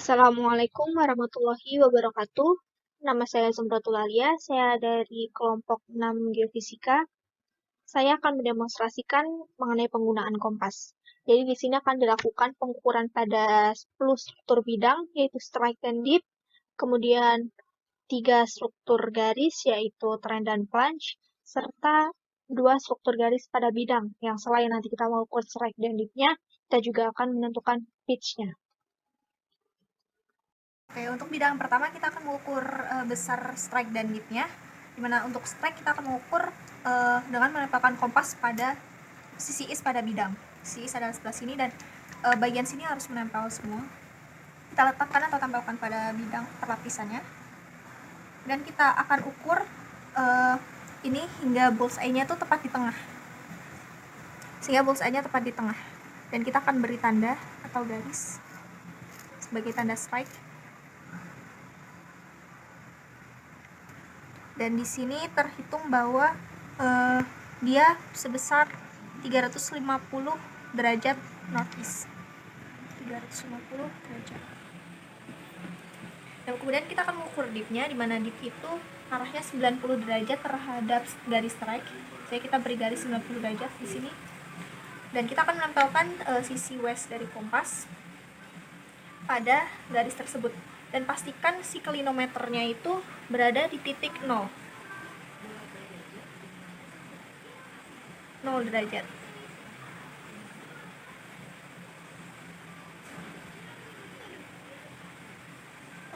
Assalamualaikum warahmatullahi wabarakatuh. Nama saya Zumratul Alia, saya dari kelompok 6 Geofisika. Saya akan mendemonstrasikan mengenai penggunaan kompas. Jadi di sini akan dilakukan pengukuran pada 10 struktur bidang, yaitu strike dan dip, kemudian 3 struktur garis, yaitu trend dan plunge, serta 2 struktur garis pada bidang, yang selain nanti kita mau ukur strike dan dipnya, kita juga akan menentukan pitch-nya. Oke, untuk bidang pertama kita akan mengukur besar strike dan dipnya. Dimana untuk strike kita akan mengukur dengan menempelkan kompas pada sisi is pada bidang. Sisi is adalah sebelah sini dan bagian sini harus menempel semua. Kita letakkan atau tempelkan pada bidang perlapisannya. Dan kita akan ukur ini hingga bullseye-nya tuh tepat di tengah. Sehingga bullseye-nya tepat di tengah. Dan kita akan beri tanda atau garis sebagai tanda strike. Dan di sini terhitung bahwa dia sebesar 350 derajat northeast. 350 derajat. Dan kemudian kita akan mengukur dipnya, di mana dip itu arahnya 90 derajat terhadap garis strike. Jadi kita beri garis 90 derajat di sini. Dan kita akan menempelkan sisi west dari kompas pada garis tersebut. Dan pastikan si klinometernya itu berada di titik 0 derajat.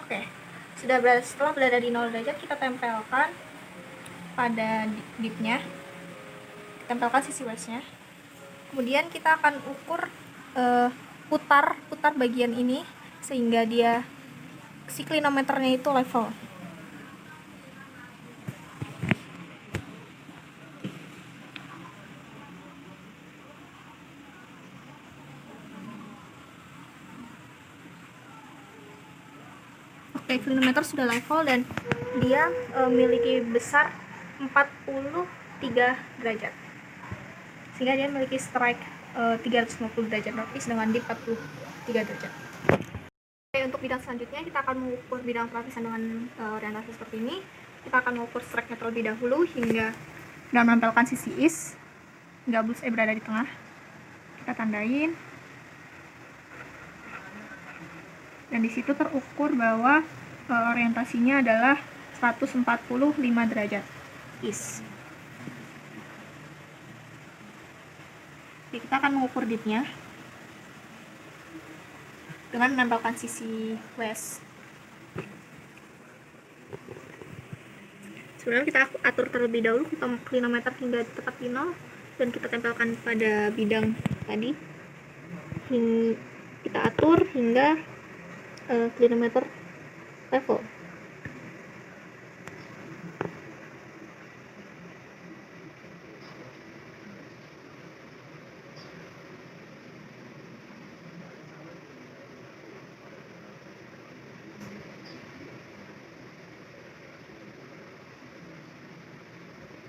Oke, setelah berada di 0 derajat, kita tempelkan pada dipnya, tempelkan sisi westnya. Kemudian kita akan ukur putar bagian ini sehingga dia si klinometernya itu level. Oke, klinometer sudah level dan dia memiliki besar 43 derajat. Sehingga dia memiliki strike 350 derajat northeast dengan dip 43 derajat. Oke, untuk bidang selanjutnya kita akan mengukur bidang pelapisan dengan orientasi seperti ini. Kita akan mengukur strike-nya terlebih dahulu hingga dan menempelkan sisi is hingga bullseye berada di tengah. Kita tandain. Dan di situ terukur bahwa orientasinya adalah 145 derajat is. Jadi kita akan mengukur dipnya dengan menempelkan sisi west. Sebenarnya kita atur terlebih dahulu klinometer hingga tepat di 0 dan kita tempelkan pada bidang tadi. Kita atur hingga klinometer level.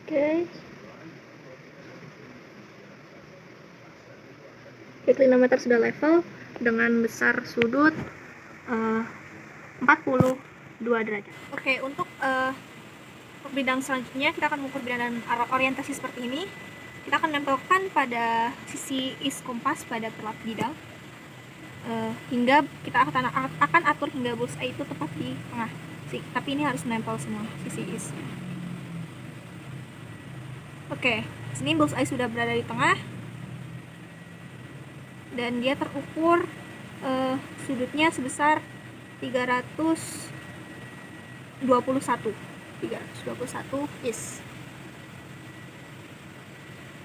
Oke, klinometer sudah level dengan besar sudut 42 derajat. Oke, untuk bidang selanjutnya kita akan mengukur bidang dan orientasi seperti ini. Kita akan menempelkan pada sisi is kompas pada perlap bidang hingga kita akan atur hingga bullseye itu tepat di tengah. Tapi ini harus menempel semua sisi is. Oke, sini bullseye sudah berada di tengah dan dia terukur sudutnya sebesar 321 is.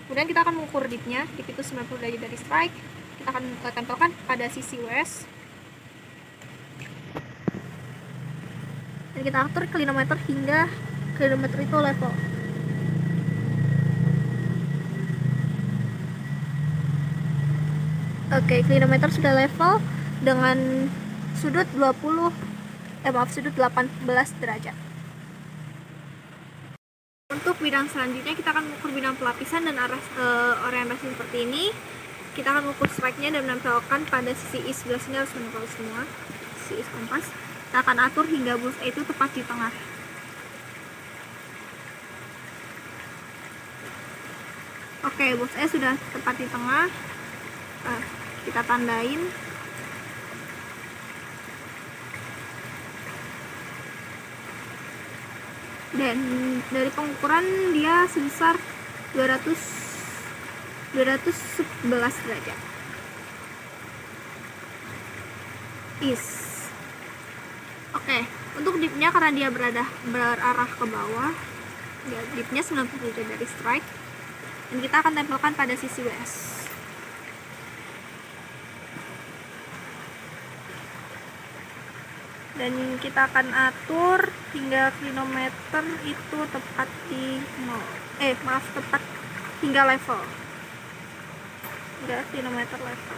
Kemudian kita akan mengukur dipnya. Dip itu 90 derajat dari strike. Kita akan tempelkan pada sisi west dan kita atur klinometer hingga klinometer itu level. Oke, klinometer sudah level dengan sudut 18 derajat. Untuk bidang selanjutnya kita akan mengukur bidang pelapisan dan arah orientasi seperti ini. kita akan mengukur strike-nya dan menempelkan pada sisi is sebelah sini, harus menempel semua sisi is kompas. Kita akan atur hingga bullseye itu tepat di tengah. Oke, bullseye sudah tepat di tengah. Kita tandain. Dan dari pengukuran dia sebesar 211 derajat. Oke, untuk dipnya karena dia berarah ke bawah, dipnya 90 derajat dari strike, dan kita akan tempelkan pada sisi WS. Dan kita akan atur hingga klinometer itu tepat di tepat hingga level, hingga klinometer level.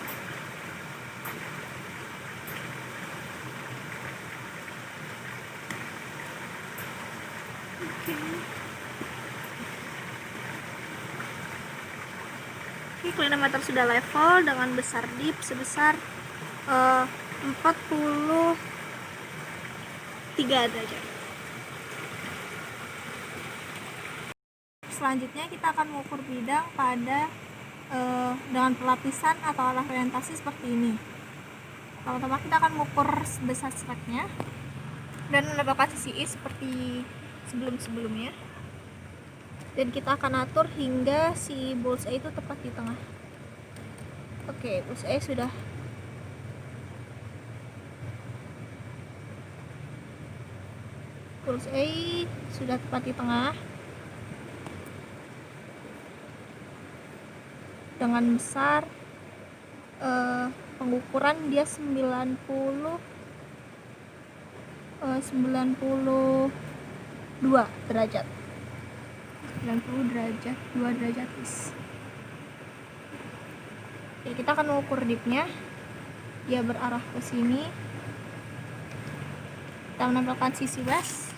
Oke, klinometer sudah level dengan besar dip sebesar 43 derajat. Selanjutnya kita akan mengukur bidang pada dengan pelapisan atau arah orientasi seperti ini. Pertama kita akan mengukur besar strike-nya dan menambahkan sisi is seperti sebelum-sebelumnya. Dan kita akan atur hingga si bullseye itu tepat di tengah. Oke, bullseye sudah tepat di tengah dengan besar pengukuran dia 92 derajat. 90 derajat, 2 derajat is. Oke, kita akan mengukur dipnya. Dia berarah ke sini. Kita menempelkan sisi west.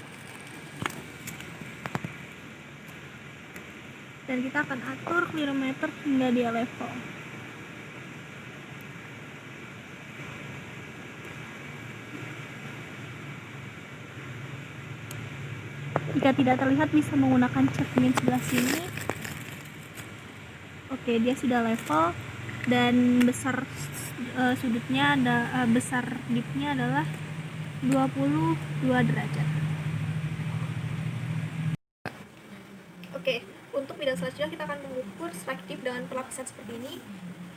Dan kita akan atur klirometer hingga dia level. Jika tidak terlihat bisa menggunakan cermin sebelah sini. Oke, dia sudah level dan besar sudutnya besar dipnya adalah 22 derajat. Oke, untuk bidang selanjutnya kita akan mengukur strike dip dengan pelapisan seperti ini.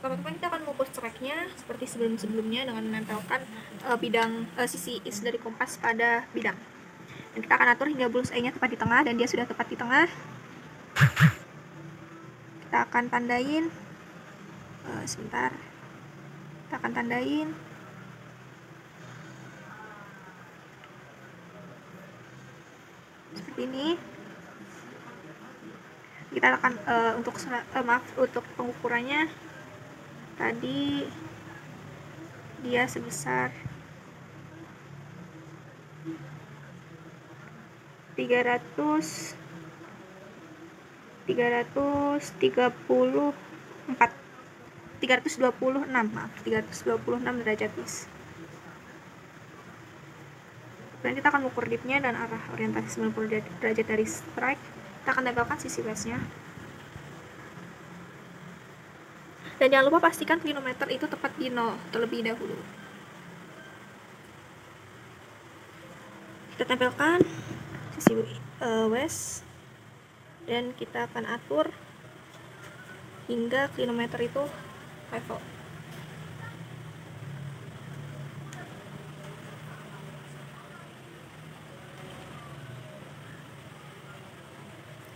Pertama kita akan mengukur strike-nya seperti sebelum-sebelumnya dengan menempelkan bidang sisi is dari kompas pada bidang. Dan kita akan atur hingga bullseye-nya tepat di tengah, dan dia sudah tepat di tengah. Kita akan tandain sebentar. Kita akan tandain seperti ini. Kita akan untuk pengukurannya tadi dia sebesar 336 derajat is. Dan kita akan mengukur dipnya dan arah orientasi 90 derajat dari strike. Kita akan tempelkan sisi westnya. Dan jangan lupa pastikan klirometer itu tepat di 0 terlebih dahulu. Kita tempelkan sisi west dan kita akan atur hingga klirometer itu level.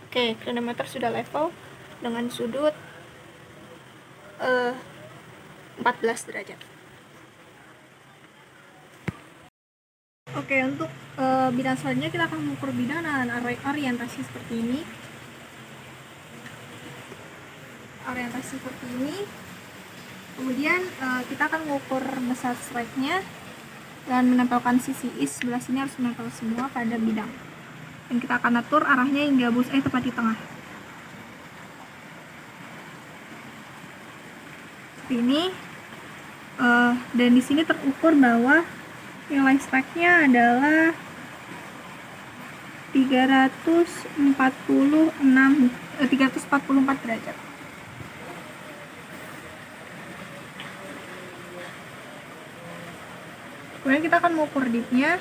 Oke, klirometer sudah level dengan sudut 14 derajat. Oke, untuk bidang selanjutnya kita akan mengukur bidang dengan orientasi seperti ini. Orientasi seperti ini. Kemudian kita akan mengukur besar strike-nya dan menempelkan sisi is sebelah sini, harus menempel semua pada bidang. Dan kita akan atur arahnya hingga bullseye tepat di tengah. ini. Dan di sini terukur bahwa nilai strike-nya adalah 344 derajat. Kemudian kita akan mengukur dipnya,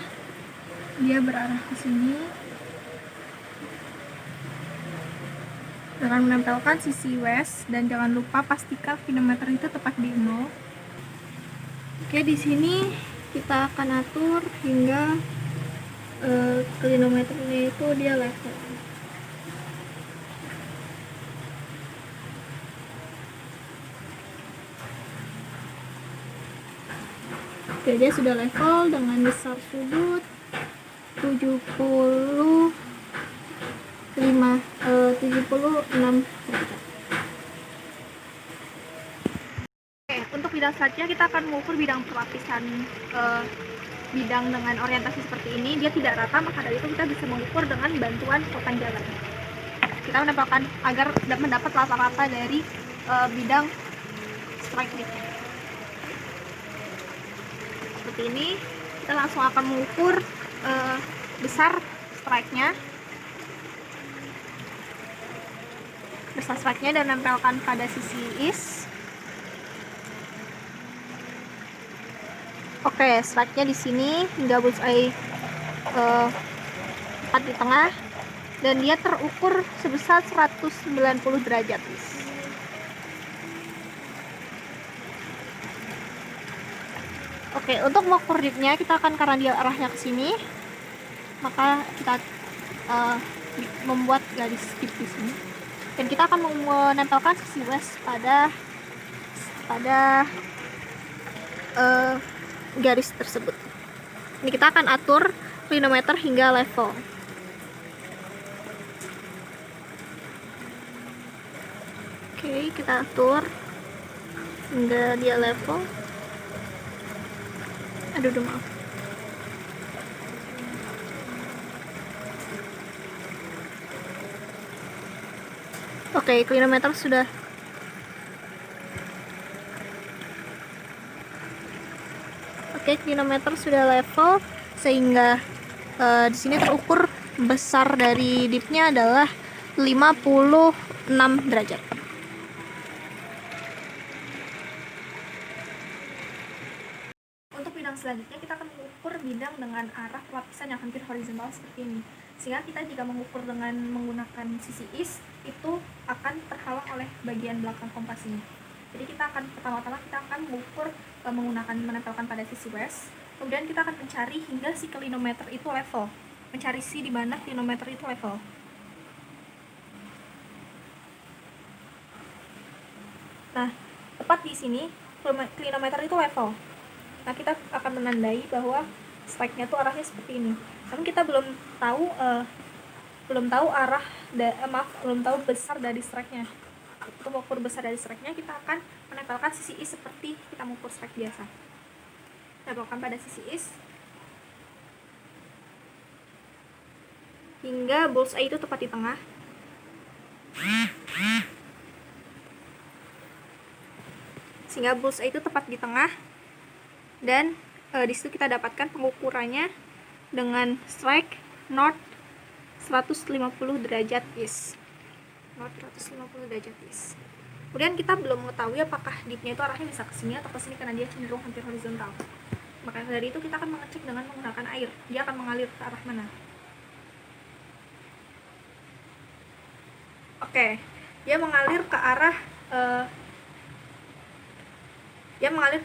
dia berarah ke sini dengan menempelkan sisi west, dan jangan lupa pastikan klinometer itu tepat di 0. Oke, di sini kita akan atur hingga klinometernya itu dia level. Oke, dia sudah level dengan besar sudut 76 derajat. Oke, untuk bidang selanjutnya kita akan mengukur bidang perlapisan bidang dengan orientasi seperti ini. Dia tidak rata, maka dari itu kita bisa mengukur dengan bantuan panjangan. Kita menempelkan agar mendapat rata-rata dari bidang strike dipnya. Seperti ini, kita langsung akan mengukur besar strike-nya. Besar strike-nya dan menempelkan pada sisi east. Oke, strike-nya di sini hingga bullseye tepat di tengah, dan dia terukur sebesar 190 derajat. Oke, untuk mengukur dipnya kita akan, karena dia arahnya ke sini, maka kita membuat garis dip di sini, dan kita akan menempelkan sisi west pada garis tersebut. Ini kita akan atur klinometer hingga level. Oke, kita atur hingga dia level. Aduh, maaf. Oke, klinometer sudah. Oke, klinometer sudah level, sehingga di sini terukur besar dari dipnya adalah 56 derajat. Untuk bidang selanjutnya kita akan mengukur bidang dengan arah pelapisan yang hampir horizontal seperti ini. Sehingga kita jika mengukur dengan menggunakan sisi east, itu akan terhalang oleh bagian belakang kompas ini. Jadi kita akan pertama-tama mengukur menggunakan menempelkan pada sisi west. Kemudian kita akan mencari hingga si klinometer itu level. Mencari si di mana klinometer itu level. Nah, tepat di sini klinometer itu level. Nah, kita akan menandai bahwa strike-nya tuh arahnya seperti ini. Namun kita belum tahu besar dari strike-nya. Untuk mengukur besar dari strike-nya, kita akan menempelkan sisi east seperti kita mengukur strike biasa. Tempelkan pada sisi east hingga bullseye itu tepat di tengah. Sehingga bullseye itu tepat di tengah, dan di situ kita dapatkan pengukurannya dengan strike north 150 derajat east. North 150 derajat east. Kemudian kita belum mengetahui apakah dipnya itu arahnya bisa ke sini atau ke sini karena dia cenderung hampir horizontal. Maka dari itu kita akan mengecek dengan menggunakan air. Dia akan mengalir ke arah mana? Oke, dia mengalir ke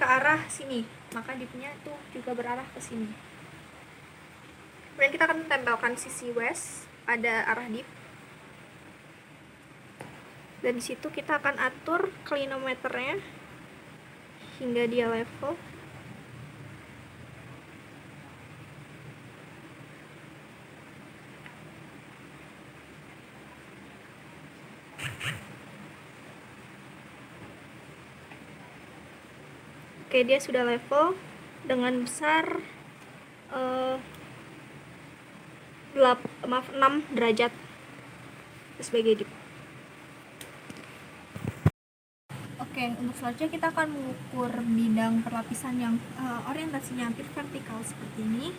arah sini. Maka dipnya itu juga berarah ke sini. Kemudian kita akan tempelkan sisi west pada arah dip. Dan di situ kita akan atur klinometernya hingga dia level. Oke, dia sudah level dengan besar 6 derajat sebagai dip. Oke, untuk selanjutnya kita akan mengukur bidang perlapisan yang orientasinya hampir vertikal seperti ini.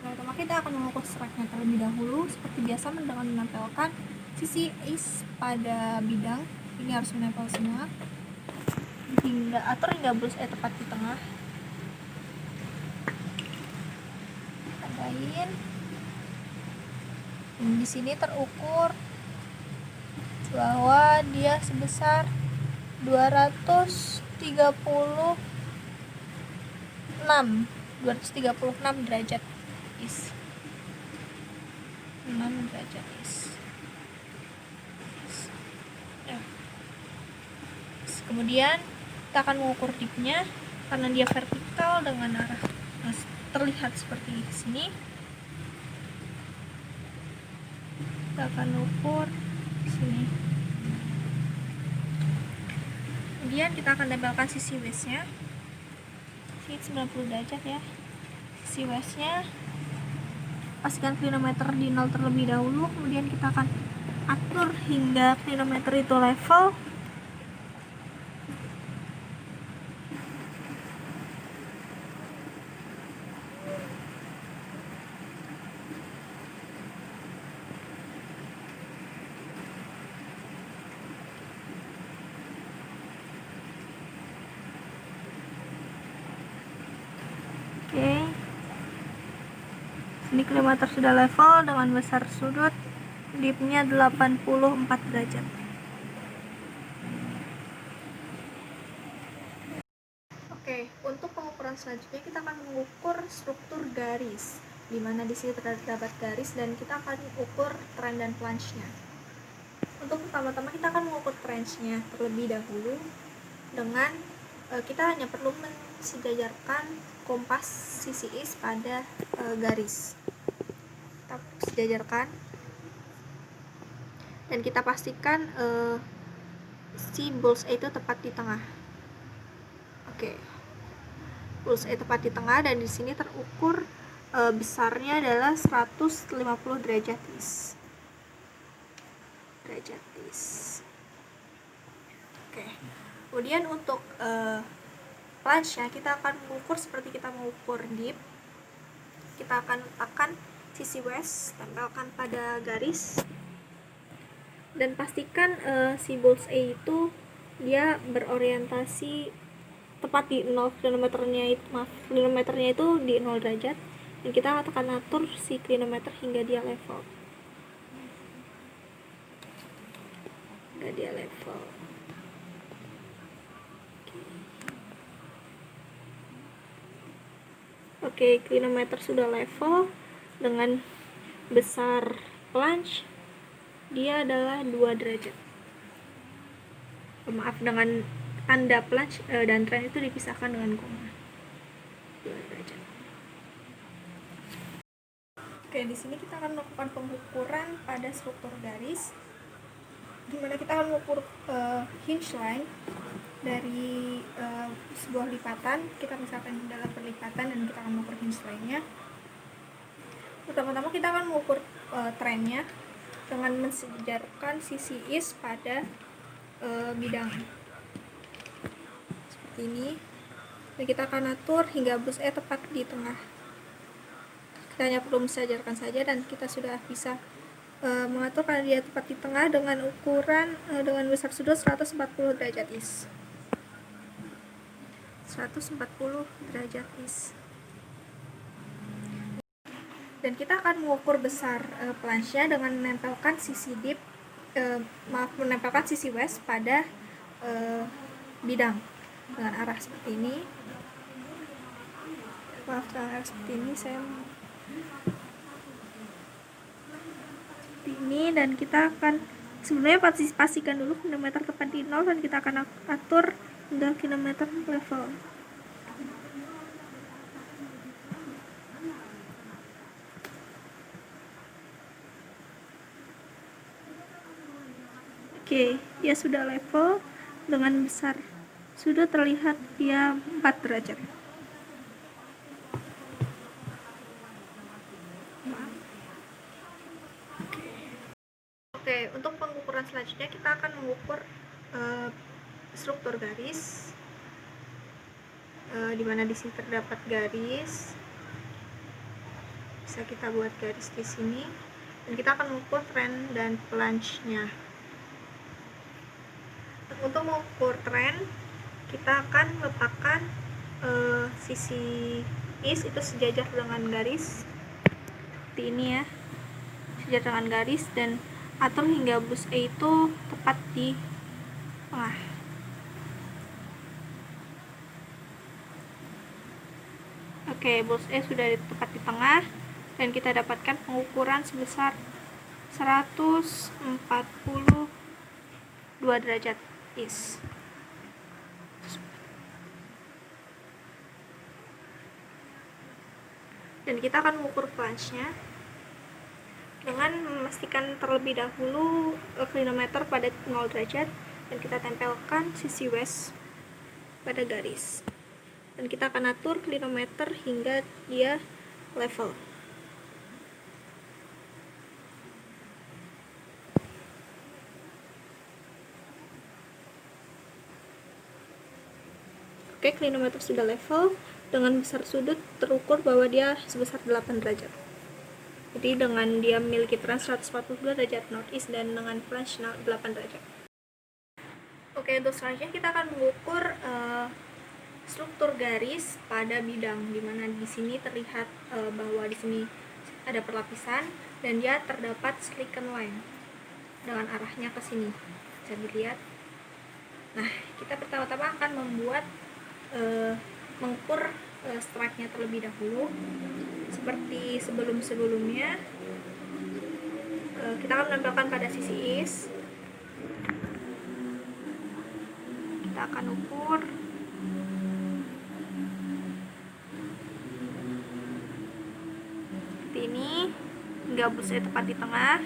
Pertama kita akan mengukur strike-nya terlebih dahulu, seperti biasa dengan menempelkan sisi is pada bidang. Ini harus menempel semua. Atur hingga bullseye tepat di tengah. Tandain. Di sini terukur bahwa dia sebesar 236 derajat is. 6 derajat is. Ya. Kemudian kita akan mengukur dipnya karena dia vertikal dengan arah terlihat seperti sini. Kita akan ukur sini. Kemudian kita akan tempelkan sisi waistnya. Sini 90 derajat ya. Sisi waistnya pastikan klinometer di 0 terlebih dahulu, kemudian kita akan atur hingga klinometer itu level. Oke. Ini klinometer sudah level dengan besar sudut dipnya 84 derajat. Oke, untuk pengukuran selanjutnya kita akan mengukur struktur garis, di mana di sini terdapat garis dan kita akan ukur trend dan plunge-nya. Untuk pertama-tama kita akan mengukur trench-nya terlebih dahulu dengan kita hanya perlu mensejajarkan kompas sisi is pada garis. Kita sejajarkan dan kita pastikan si bullseye itu tepat di tengah. Oke, bullseye tepat di tengah dan di sini terukur besarnya adalah 150 derajat is. Oke. Kemudian untuk plunge-nya kita akan mengukur seperti kita mengukur dip. Kita akan letakkan sisi waist, tempelkan pada garis dan pastikan si bullseye itu dia berorientasi tepat di 0 klinometernya itu di 0 derajat dan kita akan atur si klinometer hingga dia level. Oke, klinometer sudah level dengan besar plunge dia adalah 2 derajat. Maaf, dengan tanda plunge dan trend itu dipisahkan dengan koma. 2 derajat. Oke, di sini kita akan melakukan pengukuran pada struktur garis, di mana kita akan mengukur hinge line dari sebuah lipatan. Kita misalkan dalam perlipatan dan kita akan mengukur hinge line-nya. Pertama-tama kita akan mengukur trendnya dengan mensejajarkan sisi is pada bidang seperti ini. Dan kita akan atur hingga bullseye tepat di tengah. Kita hanya perlu mensejajarkan saja dan kita sudah bisa mengatur karena dia tepat di tengah dengan ukuran dengan besar sudut 140 derajat is. 140 derajat is. Dan kita akan mengukur besar plunge-nya dengan menempelkan sisi dip, menempelkan sisi waist pada bidang dengan arah seperti ini. Maaf, dengan arah seperti ini saya seperti ini, dan kita akan sebenarnya pastikan dulu kilometer tepat di 0 dan kita akan atur hingga kilometer level. Oke, dia sudah level dengan besar sudut terlihat dia 4 derajat. Oke, untuk pengukuran selanjutnya kita akan mengukur struktur garis, di mana di sini terdapat garis. Bisa kita buat garis di sini, dan kita akan mengukur trend dan plunge-nya. Untuk mengukur trend, kita akan letakkan sisi is itu sejajar dengan garis seperti ini ya, sejajar dengan garis, dan atur hingga bulls E itu tepat di tengah. Oke, bulls E sudah tepat di tengah, dan kita dapatkan pengukuran sebesar 142 derajat is. Dan kita akan mengukur plunge-nya dengan memastikan terlebih dahulu klinometer pada 0 derajat, dan kita tempelkan sisi west pada garis, dan kita akan atur klinometer hingga dia level. Oke, klinometer sudah level. Dengan besar sudut terukur bahwa dia sebesar 8 derajat. Jadi dengan dia memiliki trend 142 derajat northeast dan dengan plunge 8 derajat. Oke, untuk selanjutnya kita akan mengukur struktur garis pada bidang, dimana di sini terlihat bahwa di sini ada perlapisan dan dia terdapat slicken line dengan arahnya ke sini. Bisa dilihat. Nah, kita pertama-tama akan membuat mengukur strike-nya terlebih dahulu seperti sebelum-sebelumnya. Kita akan menempelkan pada sisi is. Kita akan ukur seperti ini hingga bulls E tepat di tengah,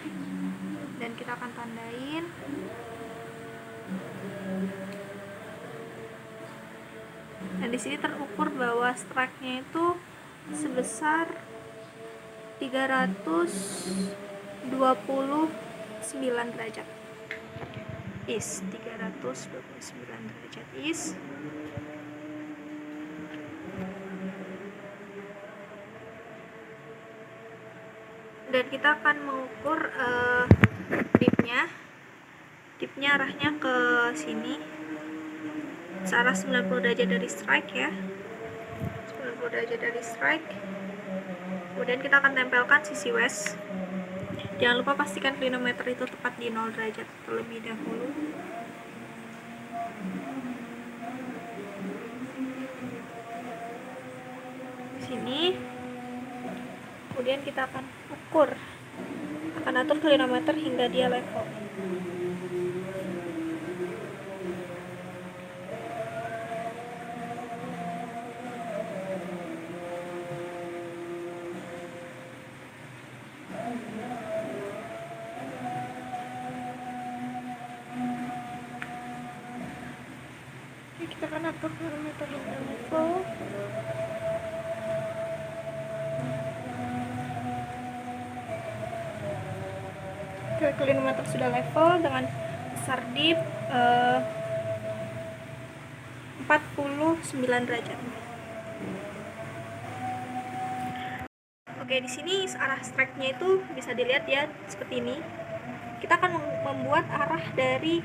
dan kita akan tandain. Dan di sini terukur bahwa strike-nya itu sebesar 329 derajat is. 329 derajat is. Dan kita akan mengukur dipnya. Dipnya arahnya ke sini, searah 90 derajat dari strike ya, 90 derajat dari strike. Kemudian kita akan tempelkan sisi west. Jangan lupa pastikan klinometer itu tepat di 0 derajat terlebih dahulu. Di sini. Kemudian kita akan ukur, akan atur klinometer hingga dia level. Kita akan atur klinometer hingga level. Klinometer sudah level dengan besar dip 49 derajat. Oke, di sini arah strike-nya itu bisa dilihat ya seperti ini. Kita akan membuat arah dari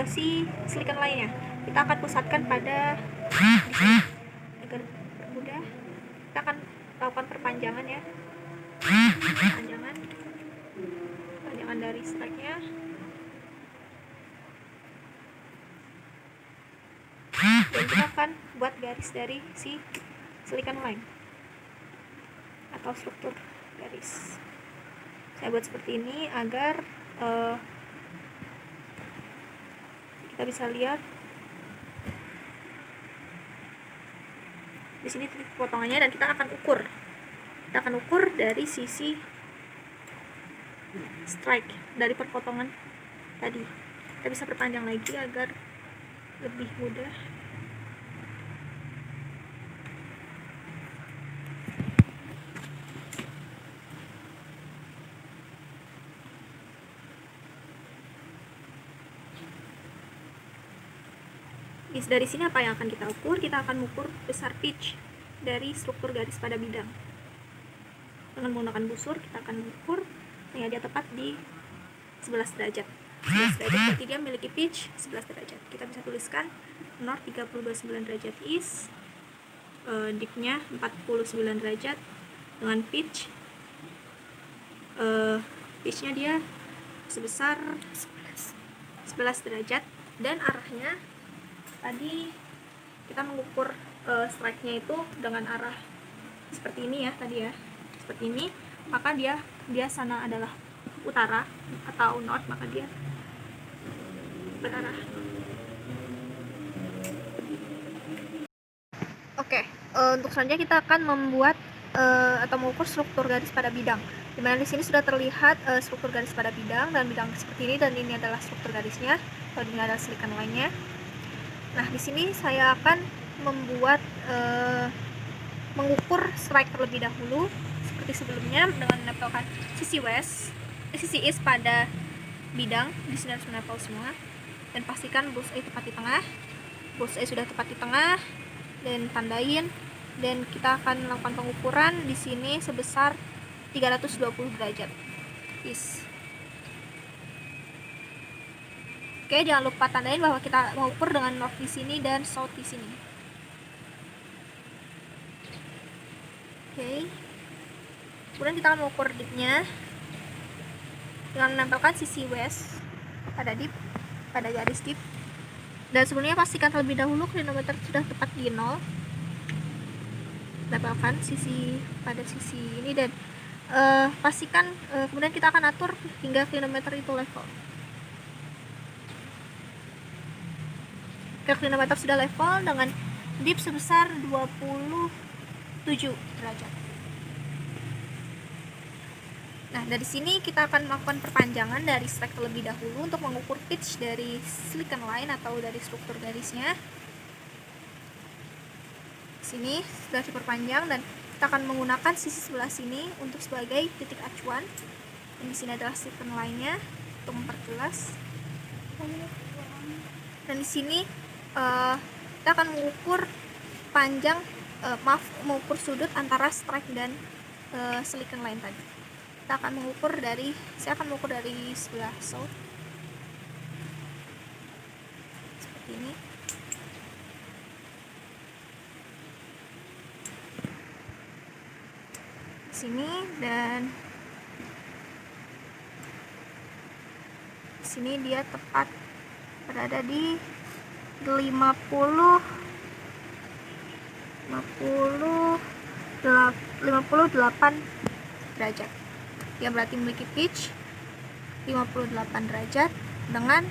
si slicken lainnya. Kita akan pusatkan pada di sini agar mudah. Kita akan lakukan perpanjangan ya. Perpanjangan dari strike-nya. Dan kita akan buat garis dari si slicken line atau struktur garis. Saya buat seperti ini agar kita bisa lihat di sini titik potongannya, dan kita akan ukur. Kita akan ukur dari sisi strike dari perpotongan tadi. Kita bisa perpanjang lagi agar lebih mudah. Dari sini apa yang akan kita ukur? Kita akan mengukur besar pitch dari struktur garis pada bidang. Dengan menggunakan busur kita akan mengukur, nah dia tepat di 11 derajat. 11 derajat berarti dia memiliki pitch 11 derajat. Kita bisa tuliskan north 30,29 derajat east, dipnya 49 derajat dengan pitchnya dia sebesar 11 derajat, dan arahnya tadi kita mengukur strike-nya itu dengan arah seperti ini ya tadi ya, seperti ini, maka dia sana adalah utara atau north, maka dia berarah. Oke, untuk selanjutnya kita akan membuat atau mengukur struktur garis pada bidang. Dimana di sini sudah terlihat struktur garis pada bidang dan bidang seperti ini, dan ini adalah struktur garisnya, atau ini adalah silicon line-nya. Nah, di sini saya akan membuat mengukur strike terlebih dahulu seperti sebelumnya dengan menempelkan sisi east pada bidang. Di sini harus menempel semua, dan pastikan bullseye tepat di tengah. Bullseye sudah tepat di tengah dan tandain, dan kita akan melakukan pengukuran di sini sebesar 320 derajat. Oke, jangan lupa tandain bahwa kita mengukur dengan north di sini dan south di sini. Oke. Kemudian kita akan mengukur dipnya dengan menempelkan sisi west pada garis dip. Dan sebelumnya pastikan terlebih dahulu klinometer sudah tepat di 0. Tempelkan pada sisi ini, dan pastikan kemudian kita akan atur hingga klinometer itu level. Klinometer sudah level dengan dip sebesar 27 derajat. Nah, dari sini kita akan melakukan perpanjangan dari strike terlebih dahulu untuk mengukur pitch dari silicon line atau dari struktur garisnya. Sini sudah diperpanjang, dan kita akan menggunakan sisi sebelah sini untuk sebagai titik acuan. Dan di sini adalah silicon line-nya untuk memperjelas. Dan di sini kita akan mengukur mengukur sudut antara strike dan silicon line tadi. Saya akan mengukur dari sebelah south seperti ini. Sini, dan sini dia tepat berada di 58 derajat. Dia berarti memiliki pitch 58 derajat dengan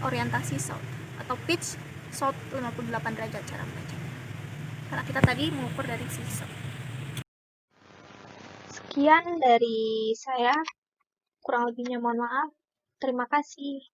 orientasi south, atau pitch south 58 derajat cara membaca, karena kita tadi mengukur dari sisi south. Sekian dari saya, kurang lebihnya mohon maaf. Terima kasih.